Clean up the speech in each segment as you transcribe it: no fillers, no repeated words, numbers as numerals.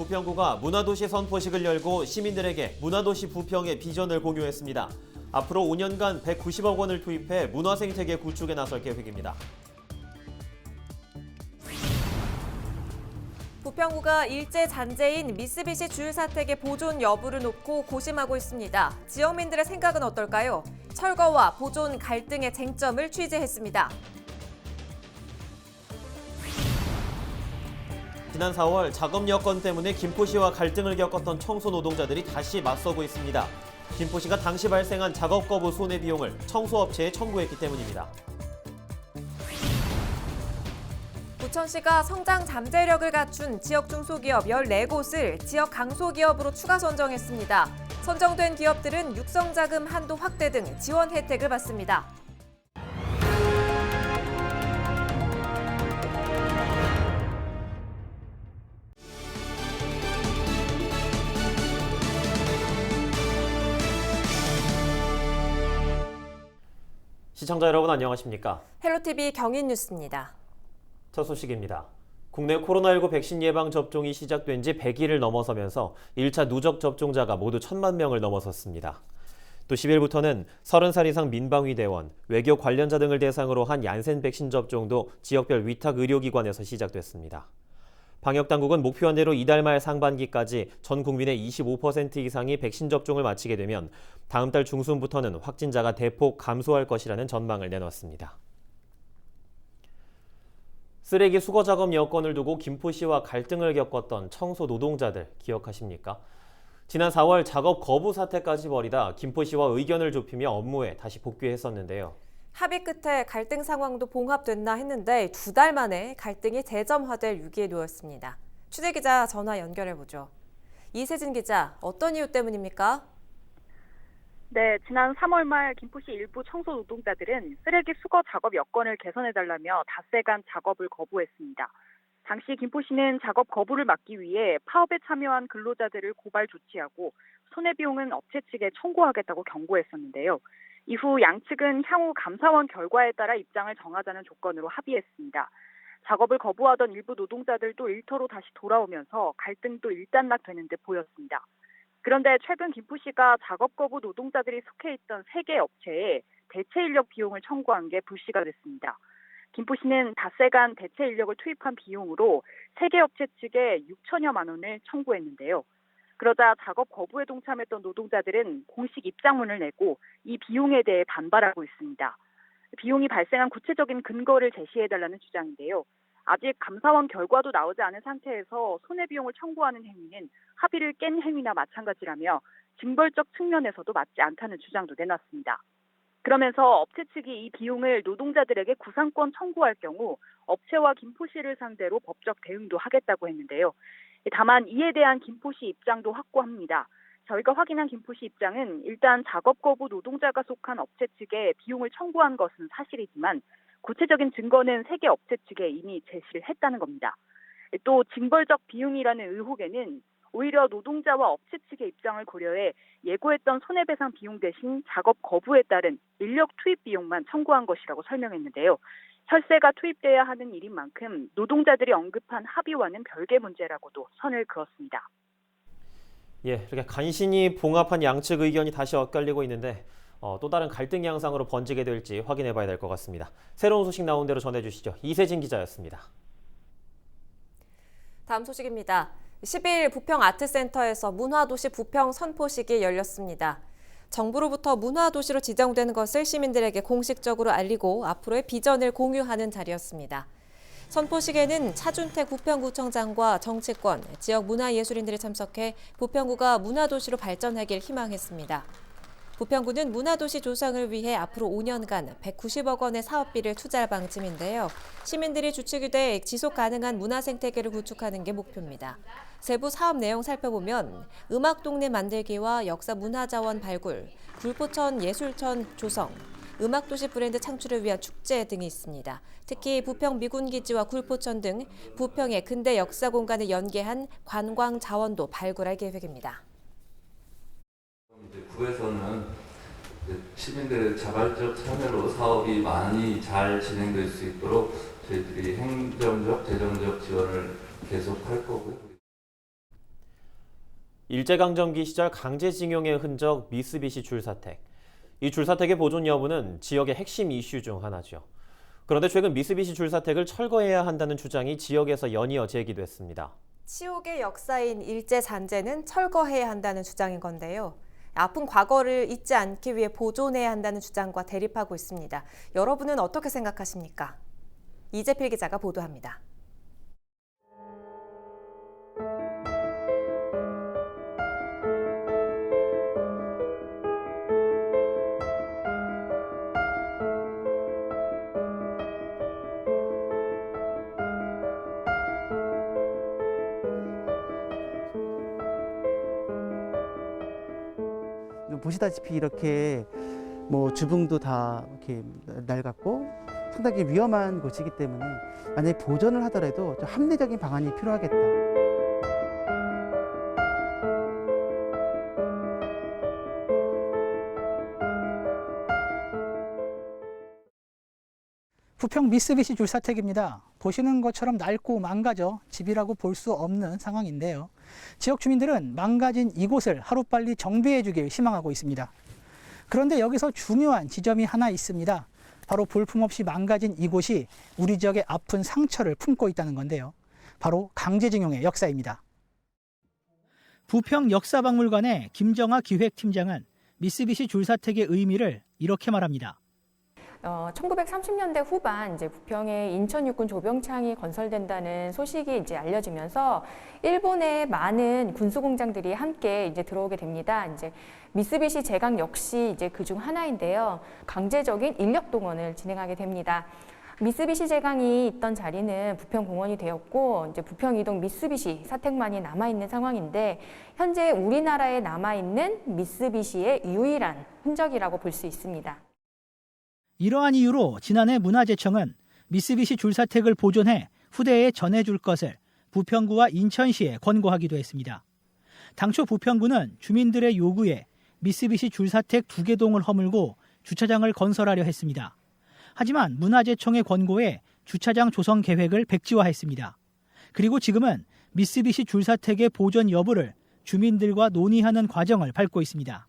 부평구가 문화도시 선포식을 열고 시민들에게 문화도시 부평의 비전을 공유했습니다. 앞으로 5년간 190억 원을 투입해 문화생태계 구축에 나설 계획입니다. 부평구가 일제 잔재인 미쓰비시 주유사택의 보존 여부를 놓고 고심하고 있습니다. 지역민들의 생각은 어떨까요? 철거와 보존 갈등의 쟁점을 취재했습니다. 지난 4월 작업 여건 때문에 김포시와 갈등을 겪었던 청소 노동자들이 다시 맞서고 있습니다. 김포시가 당시 발생한 작업 거부 손해비용을 청소업체에 청구했기 때문입니다. 부천시가 성장 잠재력을 갖춘 지역 중소기업 14곳을 지역 강소기업으로 추가 선정했습니다. 선정된 기업들은 육성자금 한도 확대 등 지원 혜택을 받습니다. 시청자 여러분 안녕하십니까? 헬로티비 경인뉴스입니다. 첫 소식입니다. 국내 코로나19 백신 예방 접종이 시작된 지 100일을 넘어서면서 1차 누적 접종자가 모두 1,000만 명을 넘어섰습니다. 또 10일부터는 30살 이상 민방위대원, 외교 관련자 등을 대상으로 한 얀센 백신 접종도 지역별 위탁 의료기관에서 시작됐습니다. 방역당국은 목표한 대로 이달 말 상반기까지 전 국민의 25% 이상이 백신 접종을 마치게 되면 다음 달 중순부터는 확진자가 대폭 감소할 것이라는 전망을 내놨습니다. 쓰레기 수거 작업 여건을 두고 김포시와 갈등을 겪었던 청소 노동자들 기억하십니까? 지난 4월 작업 거부 사태까지 벌이다 김포시와 의견을 좁히며 업무에 다시 복귀했었는데요. 합의 끝에 갈등 상황도 봉합됐나 했는데 2달 만에 갈등이 재점화될 위기에 놓였습니다. 취재기자 전화 연결해보죠. 이세진 기자, 어떤 이유 때문입니까? 네, 지난 3월 말 김포시 일부 청소 노동자들은 쓰레기 수거 작업 여건을 개선해달라며 닷새간 작업을 거부했습니다. 당시 김포시는 작업 거부를 막기 위해 파업에 참여한 근로자들을 고발 조치하고 손해비용은 업체 측에 청구하겠다고 경고했었는데요. 이후 양측은 향후 감사원 결과에 따라 입장을 정하자는 조건으로 합의했습니다. 작업을 거부하던 일부 노동자들도 일터로 다시 돌아오면서 갈등도 일단락되는 듯 보였습니다. 그런데 최근 김포시가 작업 거부 노동자들이 속해 있던 3개 업체에 대체 인력 비용을 청구한 게 불씨가 됐습니다. 김포시는 닷새간 대체 인력을 투입한 비용으로 3개 업체 측에 6천여만 원을 청구했는데요. 그러자 작업 거부에 동참했던 노동자들은 공식 입장문을 내고 이 비용에 대해 반발하고 있습니다. 비용이 발생한 구체적인 근거를 제시해달라는 주장인데요. 아직 감사원 결과도 나오지 않은 상태에서 손해비용을 청구하는 행위는 합의를 깬 행위나 마찬가지라며 징벌적 측면에서도 맞지 않다는 주장도 내놨습니다. 그러면서 업체 측이 이 비용을 노동자들에게 구상권 청구할 경우 업체와 김포시를 상대로 법적 대응도 하겠다고 했는데요. 다만 이에 대한 김포시 입장도 확고합니다. 저희가 확인한 김포시 입장은 일단 작업 거부 노동자가 속한 업체 측에 비용을 청구한 것은 사실이지만 구체적인 증거는 3개 업체 측에 이미 제시를 했다는 겁니다. 또 징벌적 비용이라는 의혹에는 오히려 노동자와 업체 측의 입장을 고려해 예고했던 손해배상 비용 대신 작업 거부에 따른 인력 투입 비용만 청구한 것이라고 설명했는데요. 혈세가 투입돼야 하는 일인 만큼 노동자들이 언급한 합의와는 별개 문제라고도 선을 그었습니다. 이렇게 간신히 봉합한 양측 의견이 다시 엇갈리고 있는데 또 다른 갈등 양상으로 번지게 될지 확인해봐야 될 것 같습니다. 새로운 소식 나온 대로 전해주시죠. 이세진 기자였습니다. 다음 소식입니다. 10일 부평 아트센터에서 문화도시 부평 선포식이 열렸습니다. 정부로부터 문화도시로 지정되는 것을 시민들에게 공식적으로 알리고 앞으로의 비전을 공유하는 자리였습니다. 선포식에는 차준택 부평구청장과 정치권, 지역 문화예술인들이 참석해 부평구가 문화도시로 발전하길 희망했습니다. 부평구는 문화도시 조성을 위해 앞으로 5년간 190억 원의 사업비를 투자할 방침인데요. 시민들이 주축이 돼 지속 가능한 문화 생태계를 구축하는 게 목표입니다. 세부 사업 내용 살펴보면 음악동네 만들기와 역사 문화자원 발굴, 굴포천 예술천 조성, 음악도시 브랜드 창출을 위한 축제 등이 있습니다. 특히 부평 미군기지와 굴포천 등 부평의 근대 역사 공간을 연계한 관광 자원도 발굴할 계획입니다. 구에서는 시민들의 자발적 참여로 사업이 많이 잘 진행될 수 있도록 저희들이 행정적, 재정적 지원을 계속할 거고요. 일제강점기 시절 강제징용의 흔적 미쓰비시 줄사택. 이 줄사택의 보존 여부는 지역의 핵심 이슈 중 하나죠. 그런데 최근 미쓰비시 줄사택을 철거해야 한다는 주장이 지역에서 연이어 제기됐습니다. 치욕의 역사인 일제 잔재는 철거해야 한다는 주장인 건데요. 아픈 과거를 잊지 않기 위해 보존해야 한다는 주장과 대립하고 있습니다. 여러분은 어떻게 생각하십니까? 이재필 기자가 보도합니다. 보시다시피 이렇게 주붕도 다 이렇게 낡았고 상당히 위험한 곳이기 때문에 만약에 보존을 하더라도 좀 합리적인 방안이 필요하겠다. 부평 미쓰비시 줄사택입니다. 보시는 것처럼 낡고 망가져 집이라고 볼 수 없는 상황인데요. 지역 주민들은 망가진 이곳을 하루빨리 정비해 주길 희망하고 있습니다. 그런데 여기서 중요한 지점이 하나 있습니다. 바로 볼품없이 망가진 이곳이 우리 지역의 아픈 상처를 품고 있다는 건데요. 바로 강제징용의 역사입니다. 부평 역사박물관의 김정아 기획팀장은 미쓰비시 줄사택의 의미를 이렇게 말합니다. 1930년대 후반 이제 부평에 인천 육군 조병창이 건설된다는 소식이 이제 알려지면서 일본의 많은 군수 공장들이 함께 이제 들어오게 됩니다. 이제 미쓰비시 제강 역시 이제 그중 하나인데요. 강제적인 인력 동원을 진행하게 됩니다. 미쓰비시 제강이 있던 자리는 부평공원이 되었고 이제 부평 이동 미쓰비시 사택만이 남아 있는 상황인데 현재 우리나라에 남아 있는 미쓰비시의 유일한 흔적이라고 볼 수 있습니다. 이러한 이유로 지난해 문화재청은 미쓰비시 줄사택을 보존해 후대에 전해줄 것을 부평구와 인천시에 권고하기도 했습니다. 당초 부평구는 주민들의 요구에 미쓰비시 줄사택 2개 동을 허물고 주차장을 건설하려 했습니다. 하지만 문화재청의 권고에 주차장 조성 계획을 백지화했습니다. 그리고 지금은 미쓰비시 줄사택의 보존 여부를 주민들과 논의하는 과정을 밟고 있습니다.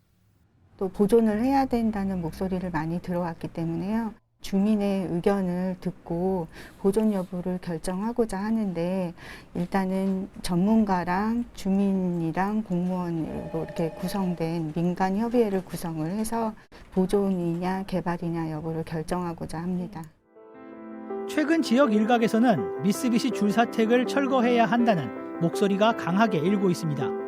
또 보존을 해야 된다는 목소리를 많이 들어왔기 때문에요. 주민의 의견을 듣고 보존 여부를 결정하고자 하는데 일단은 전문가랑 주민이랑 공무원으로 이렇게 구성된 민간협의회를 구성을 해서 보존이냐 개발이냐 여부를 결정하고자 합니다. 최근 지역 일각에서는 미쓰비시 줄사택을 철거해야 한다는 목소리가 강하게 일고 있습니다.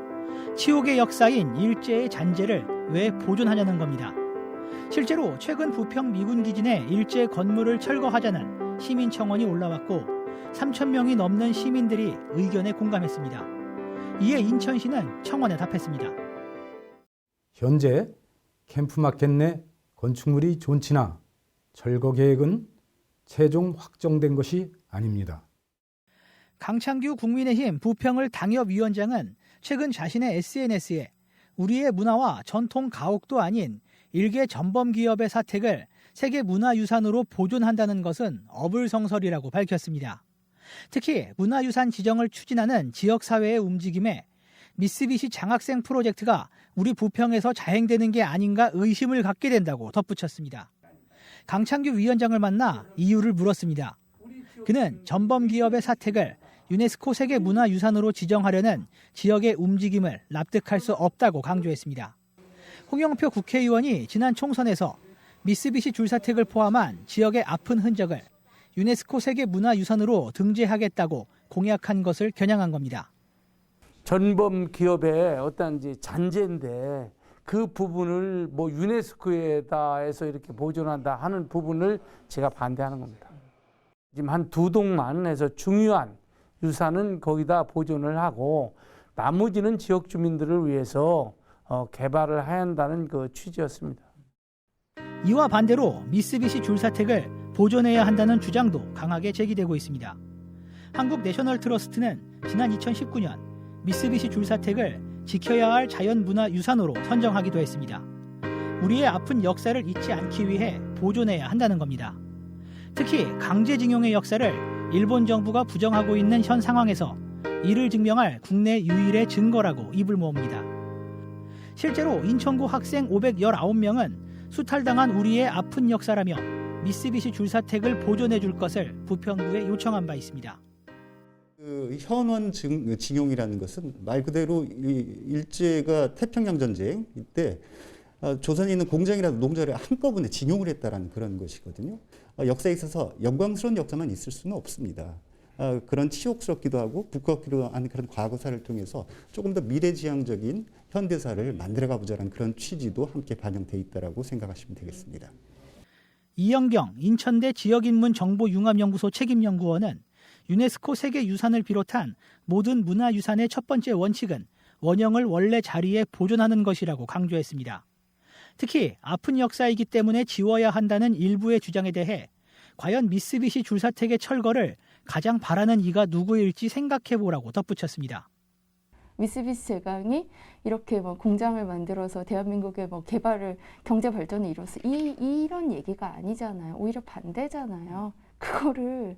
치욕의 역사인 일제의 잔재를 왜 보존하냐는 겁니다. 실제로 최근 부평 미군기지 내 일제 건물을 철거하자는 시민청원이 올라왔고 3,000명이 넘는 시민들이 의견에 공감했습니다. 이에 인천시는 청원에 답했습니다. 현재 캠프마켓 내 건축물이 존치나 철거 계획은 최종 확정된 것이 아닙니다. 강창규 국민의힘 부평을 당협위원장은 최근 자신의 SNS에 우리의 문화와 전통 가옥도 아닌 일개 전범기업의 사택을 세계문화유산으로 보존한다는 것은 어불성설이라고 밝혔습니다. 특히 문화유산 지정을 추진하는 지역사회의 움직임에 미쓰비시 장학생 프로젝트가 우리 부평에서 자행되는 게 아닌가 의심을 갖게 된다고 덧붙였습니다. 강창규 위원장을 만나 이유를 물었습니다. 그는 전범기업의 사택을 유네스코 세계문화유산으로 지정하려는 지역의 움직임을 납득할 수 없다고 강조했습니다. 홍영표 국회의원이 지난 총선에서 미쓰비시 줄사택을 포함한 지역의 아픈 흔적을 유네스코 세계문화유산으로 등재하겠다고 공약한 것을 겨냥한 겁니다. 전범 기업의 어떤 잔재인데 그 부분을 유네스코에다 해서 이렇게 보존한다 하는 부분을 제가 반대하는 겁니다. 지금 한 2동만 해서 중요한 유산은 거기다 보존을 하고 나머지는 지역 주민들을 위해서 개발을 해야 한다는 그 취지였습니다. 이와 반대로 미쓰비시 줄사택을 보존해야 한다는 주장도 강하게 제기되고 있습니다. 한국 내셔널 트러스트는 지난 2019년 미쓰비시 줄사택을 지켜야 할 자연문화유산으로 선정하기도 했습니다. 우리의 아픈 역사를 잊지 않기 위해 보존해야 한다는 겁니다. 특히 강제징용의 역사를 일본 정부가 부정하고 있는 현 상황에서 이를 증명할 국내 유일의 증거라고 입을 모읍니다. 실제로 인천구 학생 519명은 수탈당한 우리의 아픈 역사라며 미쓰비시 줄사택을 보존해 줄 것을 부평구에 요청한 바 있습니다. 그 현원 징용이라는 것은 말 그대로 일제가 태평양 전쟁 이때 조선에 있는 공장이라도 노동자를 한꺼번에 징용을 했다라는 그런 것이거든요. 역사에 있어서 영광스러운 역사만 있을 수는 없습니다. 그런 치욕스럽기도 하고 부끄럽기도 한 그런 과거사를 통해서 조금 더 미래지향적인 현대사를 만들어가 보자는 그런 취지도 함께 반영돼 있다라고 생각하시면 되겠습니다. 이영경 인천대 지역인문정보융합연구소 책임연구원은 유네스코 세계유산을 비롯한 모든 문화유산의 첫 번째 원칙은 원형을 원래 자리에 보존하는 것이라고 강조했습니다. 특히 아픈 역사이기 때문에 지워야 한다는 일부의 주장에 대해 과연 미쓰비시 줄사택의 철거를 가장 바라는 이가 누구일지 생각해보라고 덧붙였습니다. 미쓰비시 제강이 이렇게 공장을 만들어서 대한민국의 개발을 경제 발전을 이뤘어. 이런 얘기가 아니잖아요. 오히려 반대잖아요. 그거를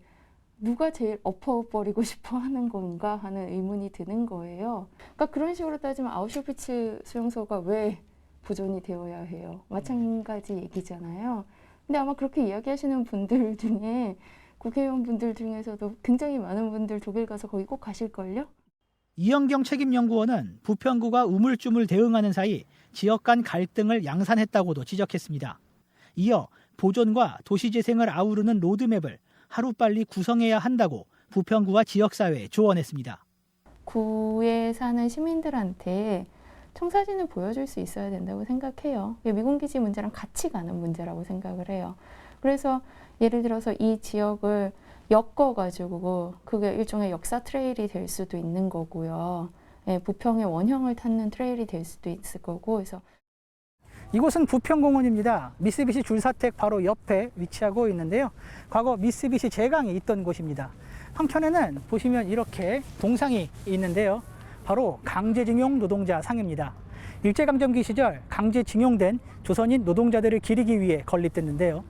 누가 제일 엎어버리고 싶어 하는 건가 하는 의문이 드는 거예요. 그러니까 그런 식으로 따지면 아우슈비츠 수용소가 왜 보존이 되어야 해요? 마찬가지 얘기잖아요. 근데 아마 그렇게 이야기하시는 분들 중에 국회의원분들 중에서도 굉장히 많은 분들 독일 가서 거기 꼭 가실걸요? 이영경 책임연구원은 부평구가 우물쭈물 대응하는 사이 지역 간 갈등을 양산했다고도 지적했습니다. 이어 보존과 도시재생을 아우르는 로드맵을 하루빨리 구성해야 한다고 부평구와 지역사회에 조언했습니다. 구에 사는 시민들한테 청사진을 보여줄 수 있어야 된다고 생각해요. 미군기지 문제랑 같이 가는 문제라고 생각을 해요. 그래서 예를 들어서 이 지역을 엮어가지고 그게 일종의 역사 트레일이 될 수도 있는 거고요. 부평의 원형을 찾는 트레일이 될 수도 있을 거고. 그래서 이곳은 부평공원입니다. 미쓰비시 줄사택 바로 옆에 위치하고 있는데요. 과거 미쓰비시 제강이 있던 곳입니다. 한켠에는 보시면 이렇게 동상이 있는데요. 바로 강제징용 노동자 상입니다. 일제강점기 시절 강제징용된 조선인 노동자들을 기리기 위해 건립됐는데요.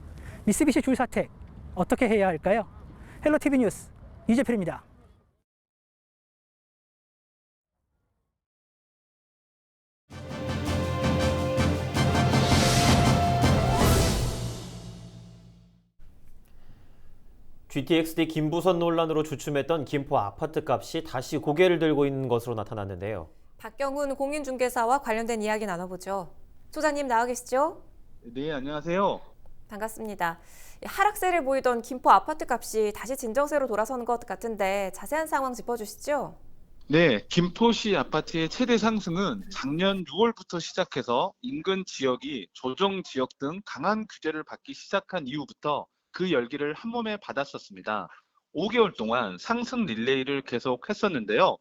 미쓰비시 줄사택 어떻게 해야 할까요? 헬로티비 뉴스 이재필입니다. GTX-D 김부선 논란으로 주춤했던 김포 아파트 값이 다시 고개를 들고 있는 것으로 나타났는데요. 박경훈 공인중개사와 관련된 이야기 나눠보죠. 소장님 나와 계시죠? 네, 안녕하세요. 반갑습니다. 하락세를 보이던 김포 아파트 값이 다시 진정세로 돌아서는 것 같은데 자세한 상황 짚어주시죠. 네, 김포시 아파트의 최대 상승은 작년 6월부터 시작해서 인근 지역이 조정 지역 등 강한 규제를 받기 시작한 이후부터 그 열기를 한 몸에 받았었습니다. 5개월 동안 상승 릴레이를 계속했었는데요.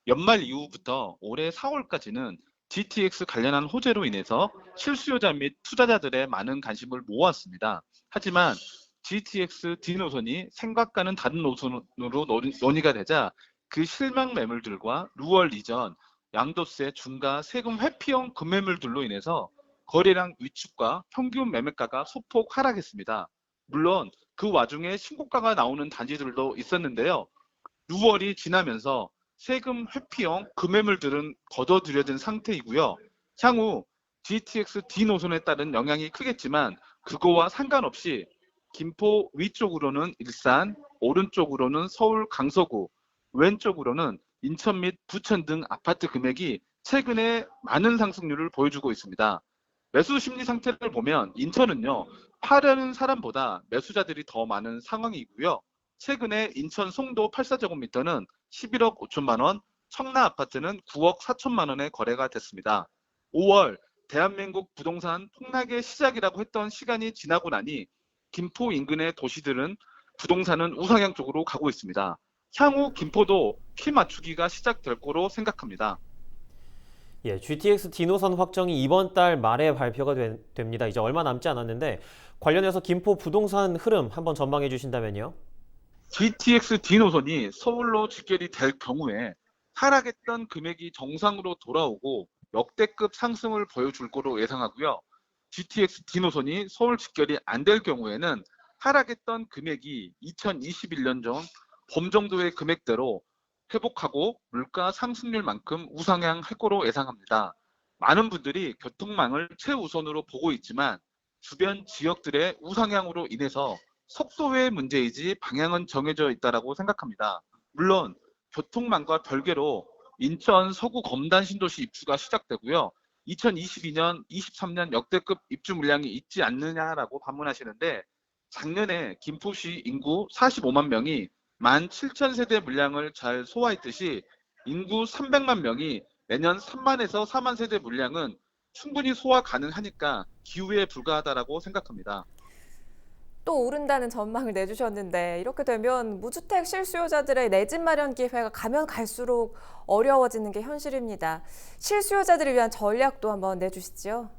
연말 이후부터 올해 4월까지는 GTX 관련한 호재로 인해서 실수요자 및 투자자들의 많은 관심을 모았습니다. 하지만 GTX D 노선이 생각과는 다른 노선으로 논의가 되자 그 실망 매물들과 루월 이전, 양도세, 중과 세금 회피형 급매물들로 인해서 거래량 위축과 평균 매매가가 소폭 하락했습니다. 물론 그 와중에 신고가가 나오는 단지들도 있었는데요. 6월이 지나면서 세금 회피형 급매물들은 걷어들여진 상태이고요. 향후 GTX D 노선에 따른 영향이 크겠지만 그거와 상관없이 김포 위쪽으로는 일산, 오른쪽으로는 서울 강서구, 왼쪽으로는 인천 및 부천 등 아파트 금액이 최근에 많은 상승률을 보여주고 있습니다. 매수 심리 상태를 보면 인천은요, 파려는 사람보다 매수자들이 더 많은 상황이고요. 최근에 인천 송도 84제곱미터는 11억 5천만 원, 청라 아파트는 9억 4천만 원에 거래가 됐습니다. 5월 대한민국 부동산 폭락의 시작이라고 했던 시간이 지나고 나니 김포 인근의 도시들은 부동산은 우상향 쪽으로 가고 있습니다. 향후 김포도 키 맞추기가 시작될 거로 생각합니다. 예, GTX D 노선 확정이 이번 달 말에 발표가 됩니다. 이제 얼마 남지 않았는데 관련해서 김포 부동산 흐름 한번 전망해 주신다면요. GTX D 노선이 서울로 직결이 될 경우에 하락했던 금액이 정상으로 돌아오고 역대급 상승을 보여줄 거로 예상하고요. GTX D 노선이 서울 직결이 안 될 경우에는 하락했던 금액이 2021년 전 봄 정도의 금액대로 회복하고 물가 상승률만큼 우상향할 거로 예상합니다. 많은 분들이 교통망을 최우선으로 보고 있지만 주변 지역들의 우상향으로 인해서 속도의 문제이지 방향은 정해져 있다고 생각합니다. 물론 교통망과 별개로 인천 서구 검단 신도시 입주가 시작되고요. 2022년, 23년 역대급 입주 물량이 있지 않느냐라고 반문하시는데 작년에 김포시 인구 45만 명이 17,000세대 물량을 잘 소화했듯이 인구 300만 명이 내년 3만에서 4만 세대 물량은 충분히 소화 가능하니까 기후에 불과하다라고 생각합니다. 또 오른다는 전망을 내주셨는데 이렇게 되면 무주택 실수요자들의 내 집 마련 기회가 가면 갈수록 어려워지는 게 현실입니다. 실수요자들을 위한 전략도 한번 내주시죠.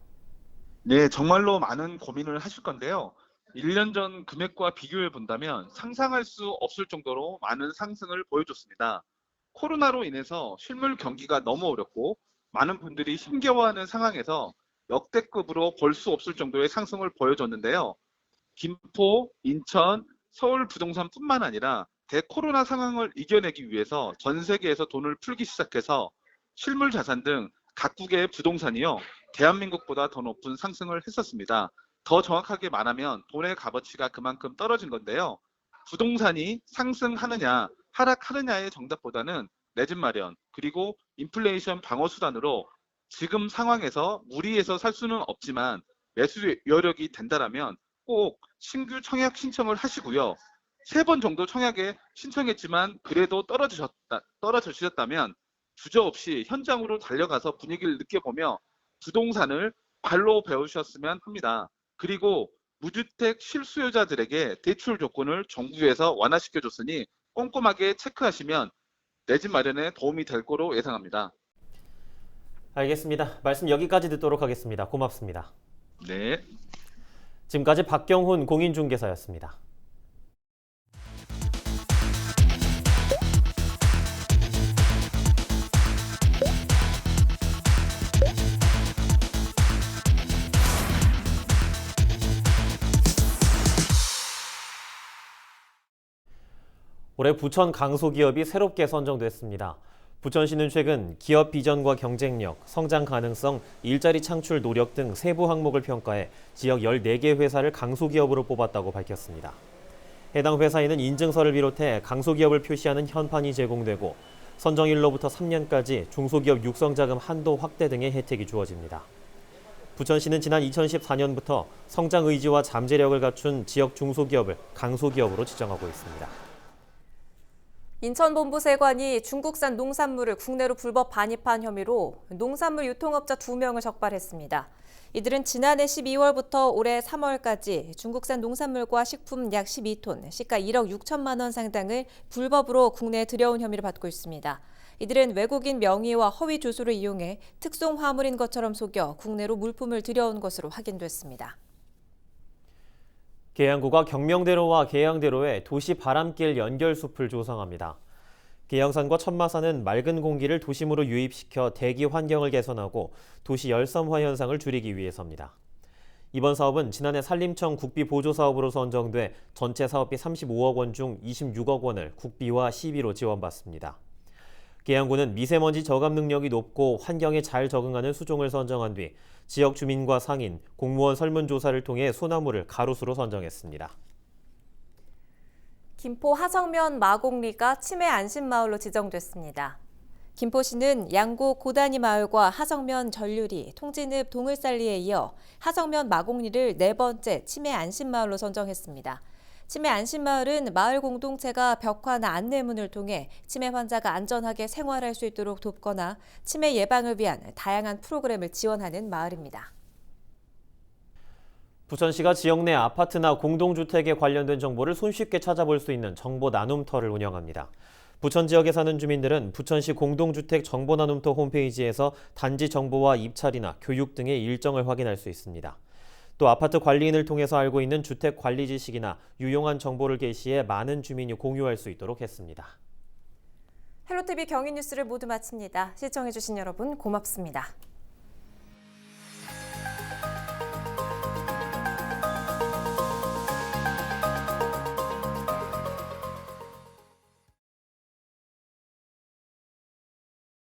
네, 정말로 많은 고민을 하실 건데요. 1년 전 금액과 비교해 본다면 상상할 수 없을 정도로 많은 상승을 보여줬습니다. 코로나로 인해서 실물 경기가 너무 어렵고 많은 분들이 힘겨워하는 상황에서 역대급으로 볼 수 없을 정도의 상승을 보여줬는데요. 김포, 인천, 서울 부동산뿐만 아니라 대코로나 상황을 이겨내기 위해서 전 세계에서 돈을 풀기 시작해서 실물 자산 등 각국의 부동산이요, 대한민국보다 더 높은 상승을 했었습니다. 더 정확하게 말하면 돈의 값어치가 그만큼 떨어진 건데요. 부동산이 상승하느냐 하락하느냐의 정답보다는 내 집 마련 그리고 인플레이션 방어 수단으로 지금 상황에서 무리해서 살 수는 없지만 매수 여력이 된다라면 꼭 신규 청약 신청을 하시고요. 3번 정도 청약에 신청했지만 그래도 떨어지셨다면 주저없이 현장으로 달려가서 분위기를 느껴보며 부동산을 발로 배우셨으면 합니다. 그리고 무주택 실수요자들에게 대출 조건을 정부에서 완화시켜줬으니 꼼꼼하게 체크하시면 내 집 마련에 도움이 될 거로 예상합니다. 알겠습니다. 말씀 여기까지 듣도록 하겠습니다. 고맙습니다. 네. 지금까지 박경훈 공인중개사였습니다. 올해 부천 강소기업이 새롭게 선정됐습니다. 부천시는 최근 기업 비전과 경쟁력, 성장 가능성, 일자리 창출 노력 등 세부 항목을 평가해 지역 14개 회사를 강소기업으로 뽑았다고 밝혔습니다. 해당 회사에는 인증서를 비롯해 강소기업을 표시하는 현판이 제공되고 선정일로부터 3년까지 중소기업 육성자금 한도 확대 등의 혜택이 주어집니다. 부천시는 지난 2014년부터 성장 의지와 잠재력을 갖춘 지역 중소기업을 강소기업으로 지정하고 있습니다. 인천본부세관이 중국산 농산물을 국내로 불법 반입한 혐의로 농산물 유통업자 2명을 적발했습니다. 이들은 지난해 12월부터 올해 3월까지 중국산 농산물과 식품 약 12톤, 시가 1억 6천만 원 상당을 불법으로 국내에 들여온 혐의를 받고 있습니다. 이들은 외국인 명의와 허위 주소를 이용해 특송 화물인 것처럼 속여 국내로 물품을 들여온 것으로 확인됐습니다. 계양구가 경명대로와 계양대로에 도시 바람길 연결숲을 조성합니다. 계양산과 천마산은 맑은 공기를 도심으로 유입시켜 대기 환경을 개선하고 도시 열섬화 현상을 줄이기 위해서입니다. 이번 사업은 지난해 산림청 국비 보조 사업으로 선정돼 전체 사업비 35억 원 중 26억 원을 국비와 시비로 지원받습니다. 계양구는 미세먼지 저감 능력이 높고 환경에 잘 적응하는 수종을 선정한 뒤 지역 주민과 상인, 공무원 설문조사를 통해 소나무를 가로수로 선정했습니다. 김포 하성면 마곡리가 치매 안심마을로 지정됐습니다. 김포시는 양구 고단위 마을과 하성면 전류리, 통진읍 동을살리에 이어 하성면 마곡리를 4번째 치매 안심마을로 선정했습니다. 치매 안심마을은 마을 공동체가 벽화나 안내문을 통해 치매 환자가 안전하게 생활할 수 있도록 돕거나 치매 예방을 위한 다양한 프로그램을 지원하는 마을입니다. 부천시가 지역 내 아파트나 공동주택에 관련된 정보를 손쉽게 찾아볼 수 있는 정보 나눔터를 운영합니다. 부천 지역에 사는 주민들은 부천시 공동주택 정보나눔터 홈페이지에서 단지 정보와 입찰이나 교육 등의 일정을 확인할 수 있습니다. 또 아파트 관리인을 통해서 알고 있는 주택 관리 지식이나 유용한 정보를 게시해 많은 주민이 공유할 수 있도록 했습니다. 헬로티비 경인 뉴스를 모두 마칩니다. 시청해주신 여러분 고맙습니다.